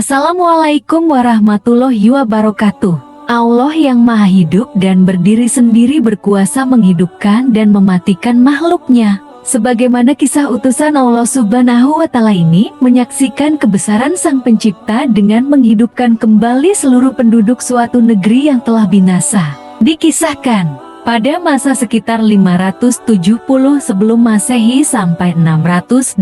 Assalamualaikum warahmatullahi wabarakatuh. Allah yang maha hidup dan berdiri sendiri berkuasa menghidupkan dan mematikan makhluknya. Sebagaimana kisah utusan Allah Subhanahu wa Ta'ala ini menyaksikan kebesaran Sang Pencipta dengan menghidupkan kembali seluruh penduduk suatu negeri yang telah binasa. Dikisahkan, pada masa sekitar 570 sebelum Masehi sampai 622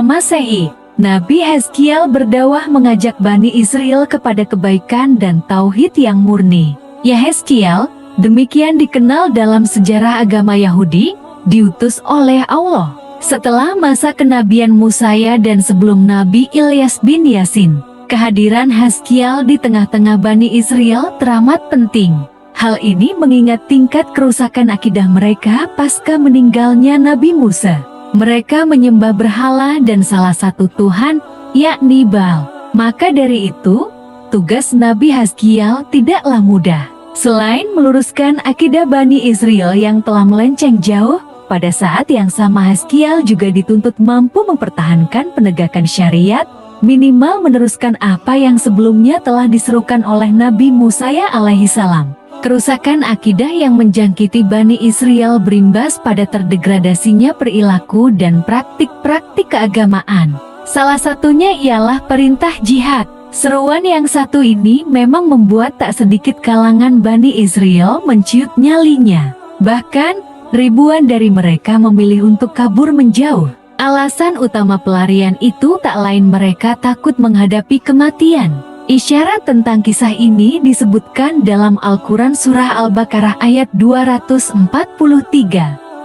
Masehi, Nabi Hezkiel berdakwah mengajak Bani Israel kepada kebaikan dan tauhid yang murni. Yehezkiel, demikian dikenal dalam sejarah agama Yahudi, diutus oleh Allah setelah masa kenabian Musa dan sebelum Nabi Ilyas bin Yasin. Kehadiran Hezkiel di tengah-tengah Bani Israel teramat penting. Hal ini mengingat tingkat kerusakan akidah mereka pasca meninggalnya Nabi Musa. Mereka menyembah berhala dan salah satu Tuhan, yakni Baal. Maka dari itu, tugas Nabi Hezkiel tidaklah mudah. Selain meluruskan akidah Bani Israel yang telah melenceng jauh, pada saat yang sama Hezkiel juga dituntut mampu mempertahankan penegakan syariat, minimal meneruskan apa yang sebelumnya telah diserukan oleh Nabi Musa alaihissalam. Kerusakan akidah yang menjangkiti Bani Israel berimbas pada terdegradasinya perilaku dan praktik-praktik keagamaan. Salah satunya ialah perintah jihad. Seruan yang satu ini memang membuat tak sedikit kalangan Bani Israel menciut nyalinya. Bahkan, ribuan dari mereka memilih untuk kabur menjauh. Alasan utama pelarian itu tak lain mereka takut menghadapi kematian. Isyarat tentang kisah ini disebutkan dalam Al-Quran Surah Al-Baqarah ayat 243.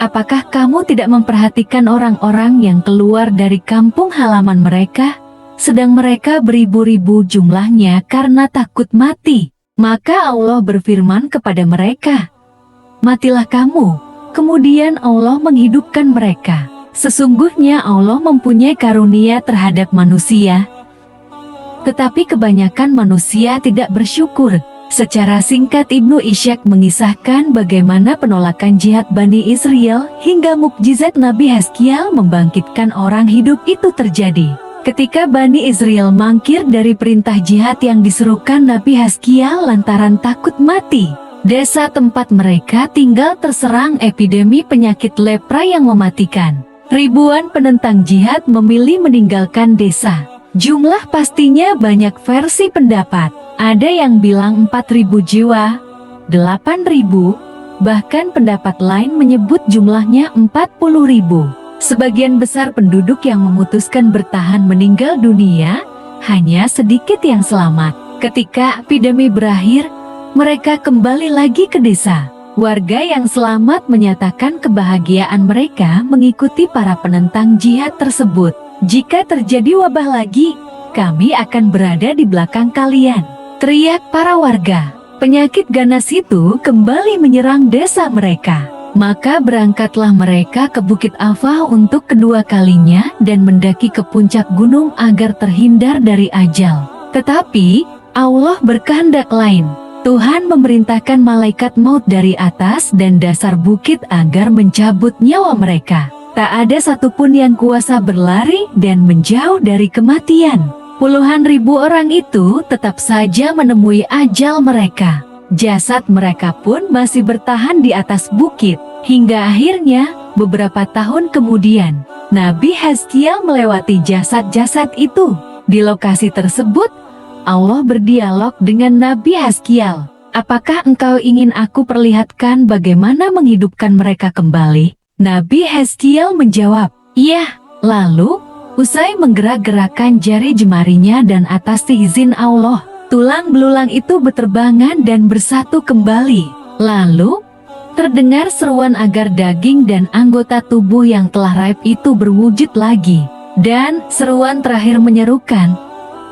Apakah kamu tidak memperhatikan orang-orang yang keluar dari kampung halaman mereka, sedang mereka beribu-ribu jumlahnya karena takut mati? Maka Allah berfirman kepada mereka, matilah kamu. Kemudian Allah menghidupkan mereka. Sesungguhnya Allah mempunyai karunia terhadap manusia, tetapi kebanyakan manusia tidak bersyukur. Secara singkat Ibnu Ishaq mengisahkan bagaimana penolakan jihad Bani Israel hingga mukjizat Nabi Hezkiel membangkitkan orang hidup itu terjadi. Ketika Bani Israel mangkir dari perintah jihad yang diserukan Nabi Hezkiel lantaran takut mati, desa tempat mereka tinggal terserang epidemi penyakit lepra yang mematikan. Ribuan penentang jihad memilih meninggalkan desa. Jumlah pastinya banyak versi pendapat. Ada yang bilang 4.000 jiwa, 8.000, bahkan pendapat lain menyebut jumlahnya 40.000. Sebagian besar penduduk yang memutuskan bertahan meninggal dunia, hanya sedikit yang selamat. Ketika epidemi berakhir, mereka kembali lagi ke desa. Warga yang selamat menyatakan kebahagiaan mereka mengikuti para penentang jihad tersebut. Jika terjadi wabah lagi, kami akan berada di belakang kalian, teriak para warga. Penyakit ganas itu kembali menyerang desa mereka. Maka berangkatlah mereka ke Bukit Afah untuk kedua kalinya dan mendaki ke puncak gunung agar terhindar dari ajal. Tetapi, Allah berkehendak lain. Tuhan memerintahkan malaikat maut dari atas dan dasar bukit agar mencabut nyawa mereka. Tak ada satupun yang kuasa berlari dan menjauh dari kematian. Puluhan ribu orang itu tetap saja menemui ajal mereka. Jasad mereka pun masih bertahan di atas bukit. Hingga akhirnya, beberapa tahun kemudian, Nabi Hezkiel melewati jasad-jasad itu. Di lokasi tersebut, Allah berdialog dengan Nabi Hezkiel. Apakah engkau ingin aku perlihatkan bagaimana menghidupkan mereka kembali? Nabi Hezkiel menjawab, iya. Lalu, usai menggerak-gerakkan jari jemarinya dan atas izin Allah, tulang belulang itu berterbangan dan bersatu kembali. Lalu, terdengar seruan agar daging dan anggota tubuh yang telah raib itu berwujud lagi. Dan seruan terakhir menyerukan,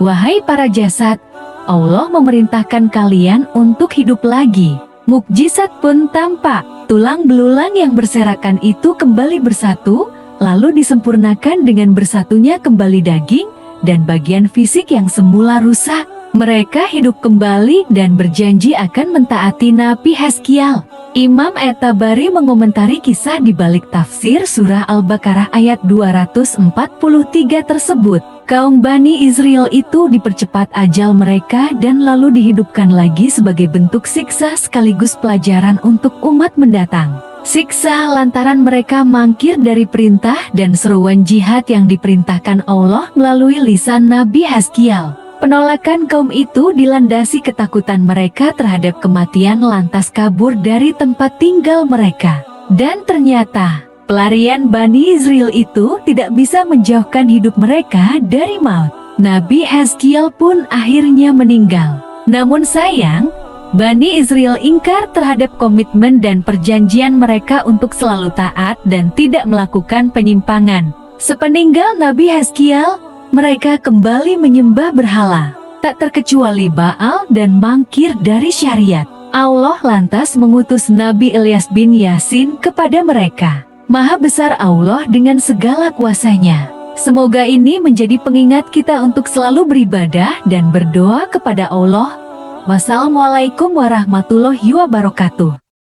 wahai para jasad, Allah memerintahkan kalian untuk hidup lagi. Mukjizat pun tampak. Tulang belulang yang berserakan itu kembali bersatu, lalu disempurnakan dengan bersatunya kembali daging dan bagian fisik yang semula rusak. Mereka hidup kembali dan berjanji akan mentaati Nabi Hezkiel. Imam At-Tabari mengomentari kisah di balik tafsir surah Al-Baqarah ayat 243 tersebut. Kaum Bani Israel itu dipercepat ajal mereka dan lalu dihidupkan lagi sebagai bentuk siksa sekaligus pelajaran untuk umat mendatang. Siksa lantaran mereka mangkir dari perintah dan seruan jihad yang diperintahkan Allah melalui lisan Nabi Hezkiel. Penolakan kaum itu dilandasi ketakutan mereka terhadap kematian lantas kabur dari tempat tinggal mereka. Dan ternyata, pelarian Bani Israel itu tidak bisa menjauhkan hidup mereka dari maut. Nabi Hezkiel pun akhirnya meninggal. Namun sayang, Bani Israel ingkar terhadap komitmen dan perjanjian mereka untuk selalu taat dan tidak melakukan penyimpangan. Sepeninggal Nabi Hezkiel, mereka kembali menyembah berhala, tak terkecuali Baal dan mangkir dari syariat. Allah lantas mengutus Nabi Ilyas bin Yasin kepada mereka. Maha besar Allah dengan segala kuasanya. Semoga ini menjadi pengingat kita untuk selalu beribadah dan berdoa kepada Allah. Wassalamualaikum warahmatullahi wabarakatuh.